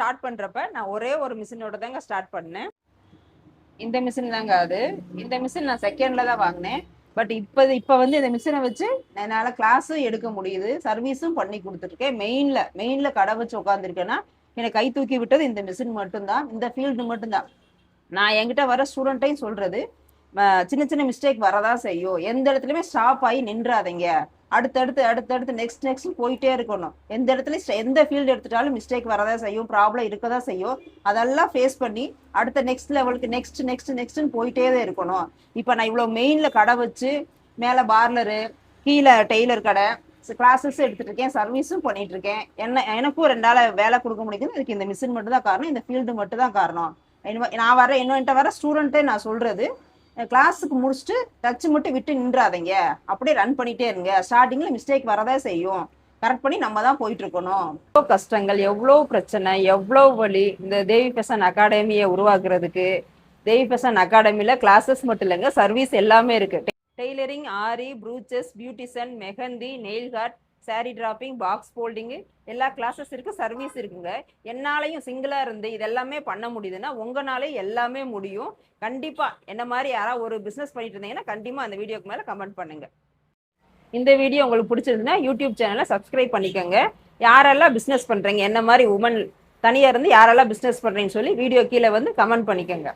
Start பண்ணுறப்ப நான் ஒரே ஒரு மிஷினோட தாங்க ஸ்டார்ட் பண்ணேன். இந்த மிஷின் தாங்க அது. இந்த மிஷின் நான் செகண்டில் தான் வாங்கினேன். பட் இப்போ வந்து இந்த மிஷினை வச்சு என்னால் கிளாஸும் எடுக்க முடியுது, சர்வீஸும் பண்ணி கொடுத்துருக்கேன். மெயினில் கடை வச்சு உட்காந்துருக்கேன்னா எனக்கு கை தூக்கி விட்டது இந்த மிஷின் மட்டும்தான், இந்த ஃபீல்டு மட்டும்தான். நான் என்கிட்ட வர ஸ்டூடெண்ட்டையும் சொல்கிறது, சின்ன சின்ன மிஸ்டேக் வரதான் செய்யும், எந்த இடத்துலையுமே ஸ்டாப் ஆகி நின்றாதீங்க, அடுத்தடுத்து நெக்ஸ்ட் போயிட்டே இருக்கணும். எந்த இடத்துல எந்த ஃபீல்டு எடுத்துட்டாலும் மிஸ்டேக் வரதான் செய்யும், ப்ராப்ளம் இருக்கதான் செய்யும். அதெல்லாம் ஃபேஸ் பண்ணி அடுத்த நெக்ஸ்ட் லெவலுக்கு நெக்ஸ்ட்னு போயிட்டே தான் இருக்கணும். இப்போ நான் இவ்வளோ மெயினில் கடை வச்சு மேலே பார்லரு, கீழே டெய்லர் கடை, கிளாஸஸும் எடுத்துட்டு இருக்கேன், சர்வீஸும் பண்ணிட்டு இருக்கேன். எனக்கும் 2 நாள் வேலை கொடுக்க முடியுது. அதுக்கு இந்த மிஷின் மட்டும் தான் காரணம், இந்த ஃபீல்டு மட்டும் தான் காரணம். நான் என்கிட்ட வர ஸ்டூடெண்ட்டே நான் சொல்றது, கிளாஸுக்கு முடிச்சுட்டு டச்சு மட்டும் விட்டு நின்றாதீங்க, அப்படியே ரன் பண்ணிட்டே இருங்க. ஸ்டார்டிங்ல மிஸ்டேக் வரதா செய்யும், கரெக்ட் பண்ணி நம்ம தான் போயிட்டு இருக்கணும். எவ்வளோ கஷ்டங்கள், எவ்வளோ பிரச்சனை, எவ்வளோ வழி இந்த தேவி ஃபேஷன் அகாடமியை உருவாக்குறதுக்கு. தேவி ஃபேஷன் அகாடமியில் கிளாஸஸ் மட்டும் இல்லைங்க, சர்வீஸ் எல்லாமே இருக்கு. Tailoring, aari, brooches, beautician, mehndi, nail art, sari draping, box folding, எல்லா கிளாஸஸ் இருக்குது, சர்வீஸ் இருக்குங்க. என்னாலையும் சிங்கிளாக இருந்து இதெல்லாமே பண்ண முடியுதுன்னா உங்களாலே எல்லாமே முடியும். கண்டிப்பாக என்ன மாதிரி யாராவது ஒரு பிஸ்னஸ் பண்ணிட்டு இருந்தீங்கன்னா கண்டிப்பாக அந்த வீடியோக்கு மேலே கமெண்ட் பண்ணுங்க. இந்த வீடியோ உங்களுக்கு பிடிச்சிருந்துன்னா யூடியூப் சேனலை சப்ஸ்கிரைப் பண்ணிக்கோங்க. யாரெல்லாம் பிஸ்னஸ் பண்ணுறீங்க, என்ன மாதிரி உமன் தனியாக இருந்து யாரெல்லாம் பிஸ்னஸ் பண்ணுறீங்கன்னு சொல்லி வீடியோ கீழே வந்து கமெண்ட் பண்ணிக்கோங்க.